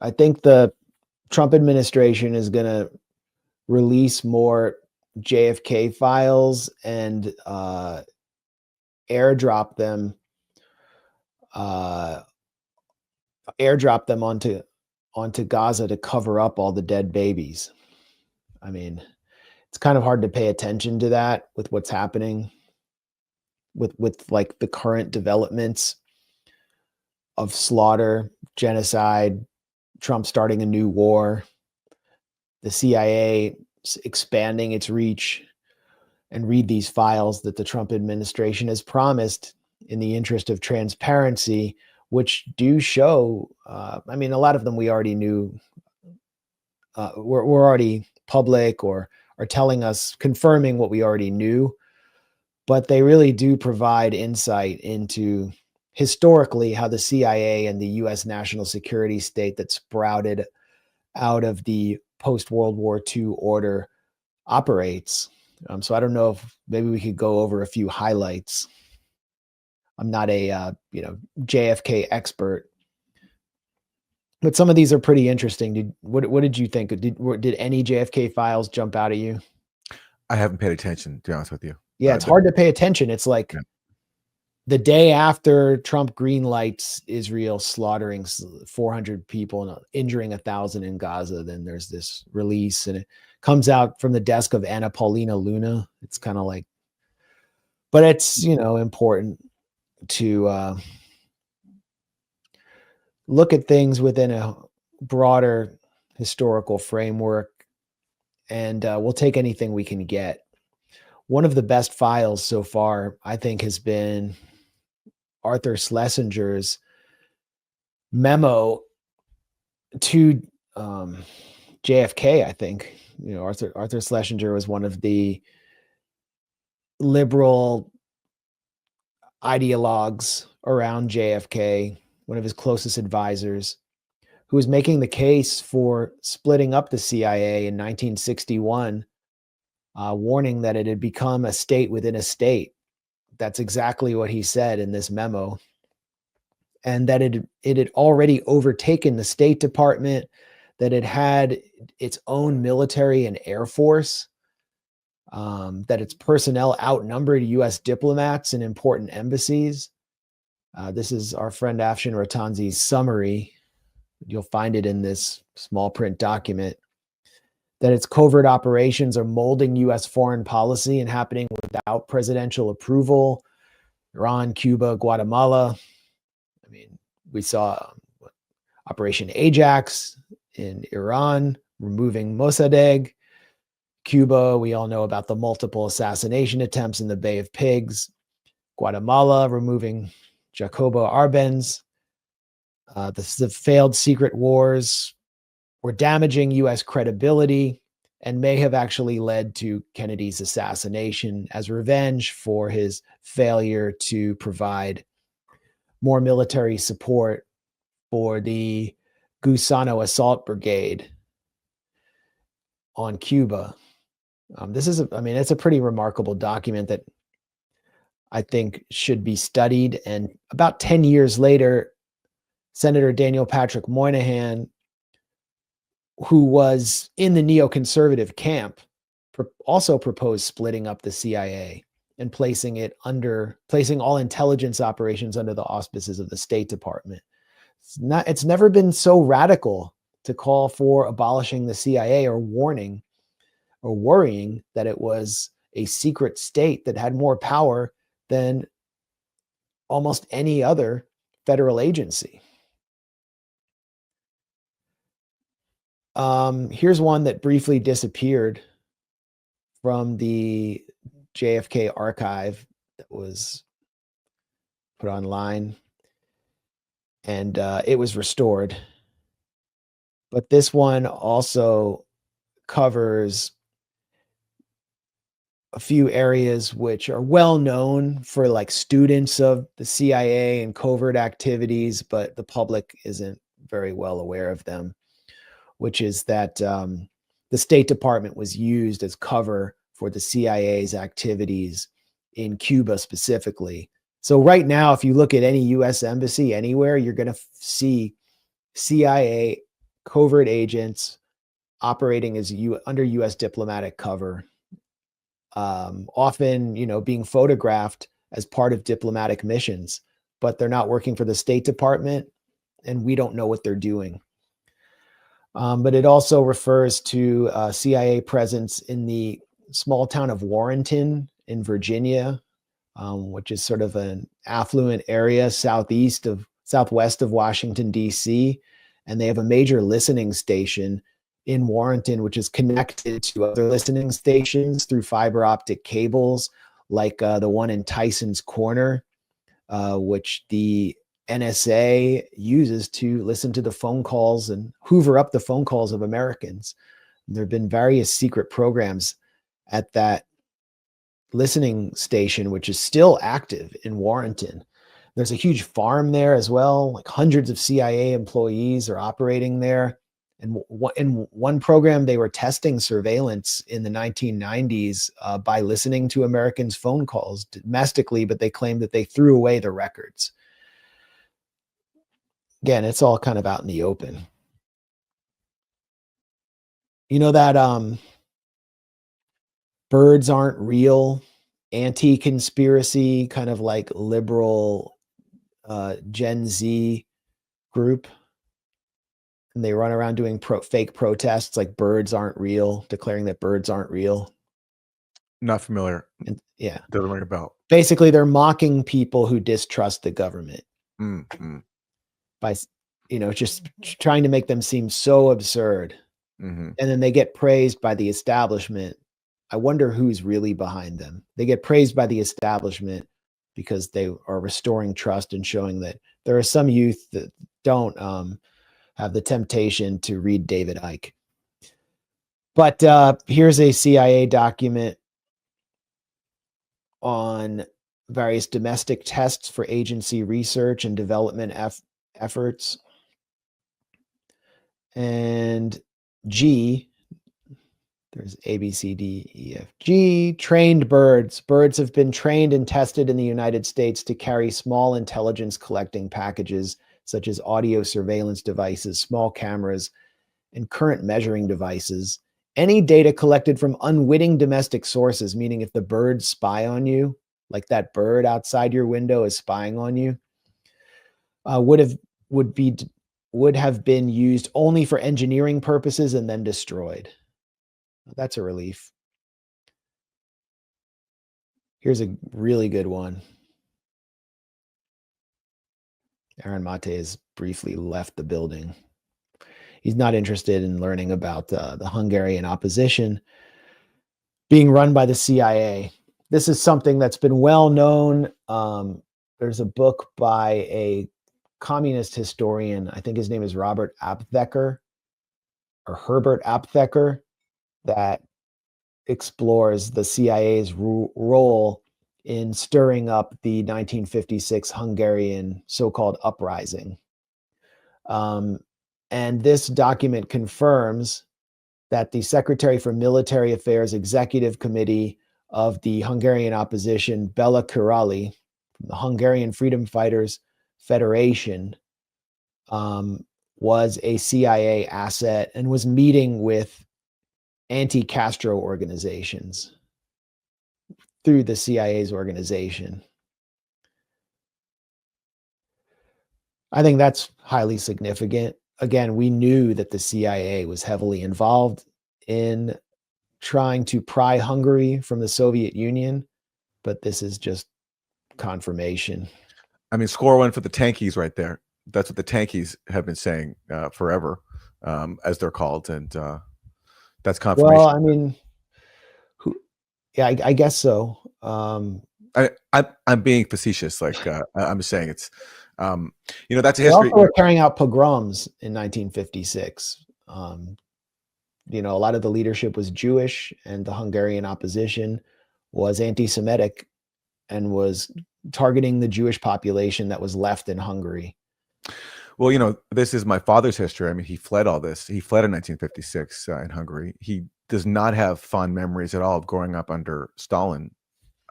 I think the Trump administration is going to release more JFK files and airdrop them uh, onto Gaza to cover up all the dead babies. I mean, it's kind of hard to pay attention to that with what's happening with like the current developments of slaughter, genocide, Trump starting a new war, the CIA expanding its reach, and read these files that the Trump administration has promised in the interest of transparency, which do show, I mean, a lot of them we already knew, were already public or are telling us, confirming what we already knew, but they really do provide insight into historically how the CIA and the US national security state that sprouted out of the post-World War II order operates. So I don't know if maybe we could go over a few highlights. I'm not a JFK expert, but some of these are pretty interesting. What did you think? Did any JFK files jump out at you? I haven't paid attention, to be honest with you. Yeah, it's hard to pay attention. It's like the day after Trump greenlights Israel slaughtering 400 people and injuring 1,000 in Gaza, then there's this release, and it comes out from the desk of Anna Paulina Luna. It's kind of like, but it's, important to look at things within a broader historical framework, and we'll take anything we can get. One of the best files so far, I think, has been Arthur Schlesinger's memo to JFK. I think Arthur Schlesinger was one of the liberal ideologues around JFK, one of his closest advisors, who was making the case for splitting up the CIA in 1961, warning that it had become a state within a state. That's exactly what he said in this memo. And that it had already overtaken the State Department, that it had its own military and air force, that its personnel outnumbered US diplomats in important embassies. This is our friend Afshin Ratanzi's summary. You'll find it in this small print document. That its covert operations are molding US foreign policy and happening without presidential approval. Iran, Cuba, Guatemala. I mean, we saw Operation Ajax in Iran, removing Mossadegh. Cuba, we all know about the multiple assassination attempts in the Bay of Pigs. Guatemala, removing Jacobo Arbenz. The failed secret wars were damaging US credibility and may have actually led to Kennedy's assassination as revenge for his failure to provide more military support for the Gusano Assault Brigade on Cuba. It's a pretty remarkable document that I think should be studied. And about 10 years later, Senator Daniel Patrick Moynihan, who was in the neoconservative camp, also proposed splitting up the CIA and placing all intelligence operations under the auspices of the State Department. It's never been so radical to call for abolishing the CIA or warning or worrying that it was a secret state that had more power than almost any other federal agency. Here's one that briefly disappeared from the JFK archive that was put online, and it was restored. But this one also covers a few areas which are well known for like students of the CIA and covert activities, but the public isn't very well aware of them, which is that the State Department was used as cover for the CIA's activities in Cuba specifically. So right now, if you look at any US embassy anywhere, you're going to see CIA covert agents operating as under U.S. diplomatic cover, often, being photographed as part of diplomatic missions, but they're not working for the State Department, and we don't know what they're doing. But it also refers to CIA presence in the small town of Warrenton in Virginia, which is sort of an affluent area southwest of Washington, D.C. And they have a major listening station in Warrenton, which is connected to other listening stations through fiber optic cables, like the one in Tyson's Corner, which the NSA uses to listen to the phone calls and hoover up the phone calls of Americans. There have been various secret programs at that listening station, which is still active in Warrenton. There's a huge farm there as well. Like hundreds of CIA employees are operating there. And in one program, they were testing surveillance in the 1990s by listening to Americans' phone calls domestically, but they claimed that they threw away the records. Again, it's all kind of out in the open. You know that birds aren't real, anti-conspiracy, kind of like liberal Gen Z group? And they run around doing fake protests like birds aren't real, declaring that birds aren't real. Not familiar. And, yeah. Doesn't ring a bell. Basically, they're mocking people who distrust the government by, just trying to make them seem so absurd. And then they get praised by the establishment. I wonder who's really behind them. They get praised by the establishment because they are restoring trust and showing that there are some youth that don't have the temptation to read David Icke. But here's a CIA document on various domestic tests for agency research and development efforts. And G, there's A, B, C, D, E, F, G, trained birds. Birds have been trained and tested in the United States to carry small intelligence collecting packages, such as audio surveillance devices, small cameras, and current measuring devices. Any data collected from unwitting domestic sources, meaning if the birds spy on you, like that bird outside your window is spying on you, would have been used only for engineering purposes and then destroyed. That's a relief. Here's a really good one. Aaron Mate has briefly left the building. He's not interested in learning about the Hungarian opposition being run by the CIA. This is something that's been well known. There's a book by a communist historian, I think his name is Robert Aptheker or Herbert Aptheker, that explores the CIA's role in stirring up the 1956 Hungarian so-called uprising. And this document confirms that the Secretary for Military Affairs Executive Committee of the Hungarian opposition, Bela Kirali, from the Hungarian Freedom Fighters Federation, was a CIA asset and was meeting with anti-Castro organizations through the CIA's organization. I think that's highly significant. Again, we knew that the CIA was heavily involved in trying to pry Hungary from the Soviet Union, but this is just confirmation. I mean, score one for the tankies right there. That's what the tankies have been saying forever, as they're called, and that's confirmation. Well, I mean, I guess so. I'm being facetious. Like I'm saying, it's that's a history. They also were carrying out pogroms in 1956. A lot of the leadership was Jewish, and the Hungarian opposition was anti-Semitic and was targeting the Jewish population that was left in Hungary. Well, this is my father's history. I mean, he fled all this. He fled in 1956 in Hungary. He does not have fond memories at all of growing up under Stalin.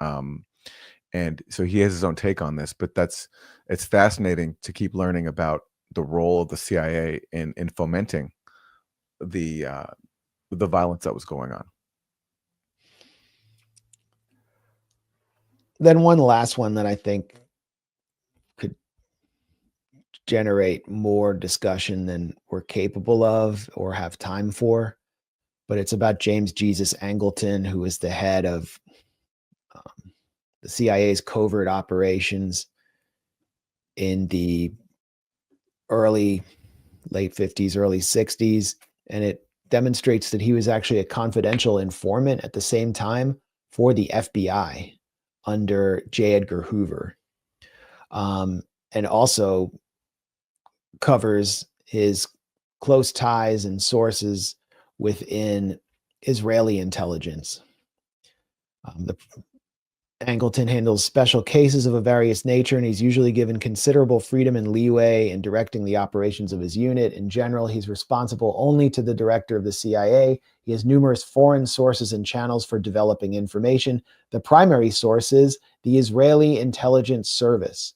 And so he has his own take on this, but it's fascinating to keep learning about the role of the CIA in fomenting the violence that was going on. Then one last one that I think could generate more discussion than we're capable of or have time for, but it's about James Jesus Angleton, who is the head of the CIA's covert operations in the late 50s, early 60s. And it demonstrates that he was actually a confidential informant at the same time for the FBI under J. Edgar Hoover. And also covers his close ties and sources within Israeli intelligence. Angleton handles special cases of a various nature, and he's usually given considerable freedom and leeway in directing the operations of his unit. In general, he's responsible only to the director of the CIA. He has numerous foreign sources and channels for developing information. The primary source is the Israeli Intelligence Service.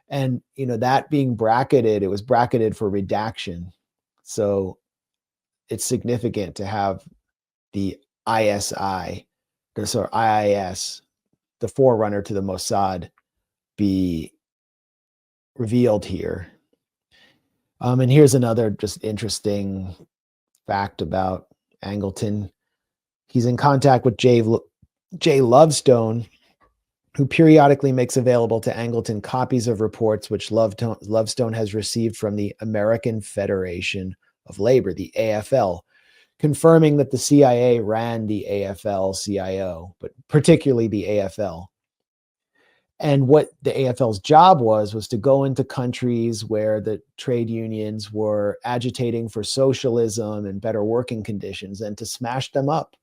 And, that being bracketed, it was bracketed for redaction. So it's significant to have the ISI, or IIS, the forerunner to the Mossad, be revealed here. And here's another just interesting fact about Angleton. He's in contact with Jay Lovestone, who periodically makes available to Angleton copies of reports which Lovestone has received from the American Federation of Labor, the AFL, confirming that the CIA ran the AFL-CIO, but particularly the AFL. And what the AFL's job was to go into countries where the trade unions were agitating for socialism and better working conditions, and to smash them up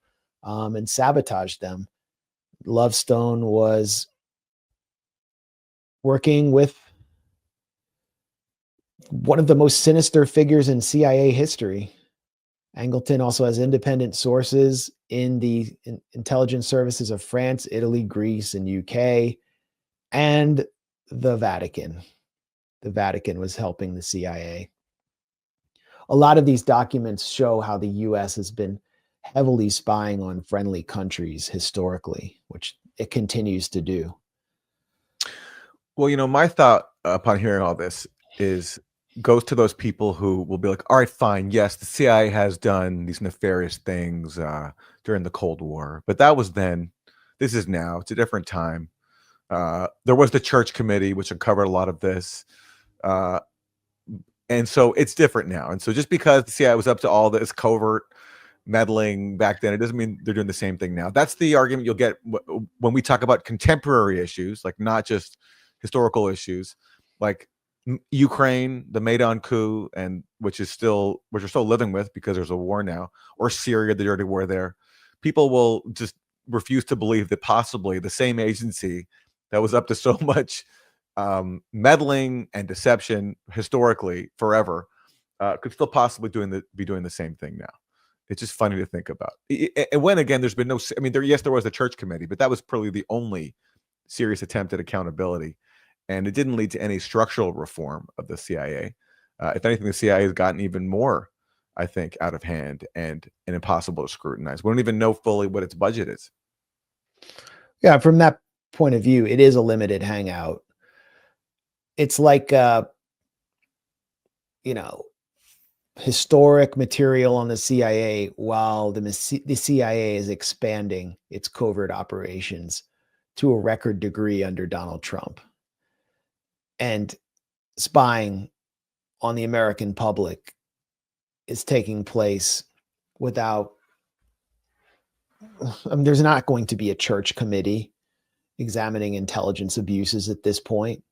and sabotage them. Lovestone was working with one of the most sinister figures in CIA history. Angleton also has independent sources in the intelligence services of France, Italy, Greece, and UK, and the Vatican. The Vatican was helping the CIA. A lot of these documents show how the US has been heavily spying on friendly countries historically, which it continues to do. Well, my thought upon hearing all this goes to those people who will be like, all right, fine. Yes, the CIA has done these nefarious things during the Cold War, but that was then. This is now. It's a different time. There was the Church Committee, which uncovered a lot of this. And so it's different now. And so just because the CIA was up to all this covert meddling back then, it doesn't mean they're doing the same thing now. That's the argument you'll get when we talk about contemporary issues, like not just historical issues, like Ukraine, the Maidan coup, and which we're still living with because there's a war now, or Syria, the dirty war there. People will just refuse to believe that possibly the same agency that was up to so much meddling and deception historically forever could still possibly be doing the same thing now. It's just funny to think about. And when again, there's been no. I mean, there was a Church Committee, but that was probably the only serious attempt at accountability, and it didn't lead to any structural reform of the CIA. If anything, the CIA has gotten even more, I think, out of hand and impossible to scrutinize. We don't even know fully what its budget is. Yeah, from that point of view, it is a limited hangout. It's like, historic material on the CIA while the CIA is expanding its covert operations to a record degree under Donald Trump. And spying on the American public is taking place without, there's not going to be a Church Committee examining intelligence abuses at this point.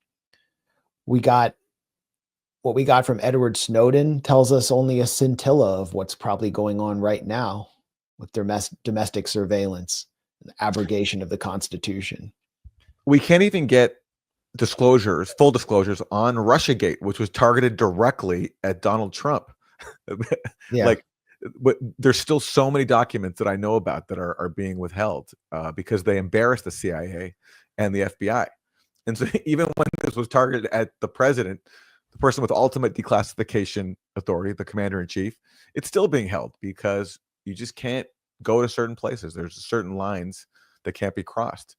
What we got from Edward Snowden tells us only a scintilla of what's probably going on right now with their domestic surveillance and the abrogation of the Constitution. We can't even get full disclosures on Russiagate, which was targeted directly at Donald Trump. Yeah. There's still so many documents that I know about that are being withheld because they embarrassed the CIA and the FBI. And so even when this was targeted at the president, the person with ultimate declassification authority, the commander in chief, it's still being held because you just can't go to certain places. There's certain lines that can't be crossed.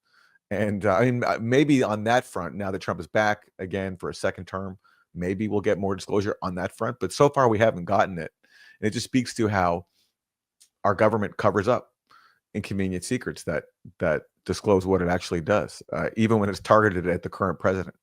And I mean, maybe on that front, now that Trump is back again for a second term, maybe we'll get more disclosure on that front. But so far, we haven't gotten it. And it just speaks to how our government covers up inconvenient secrets that disclose what it actually does, even when it's targeted at the current president.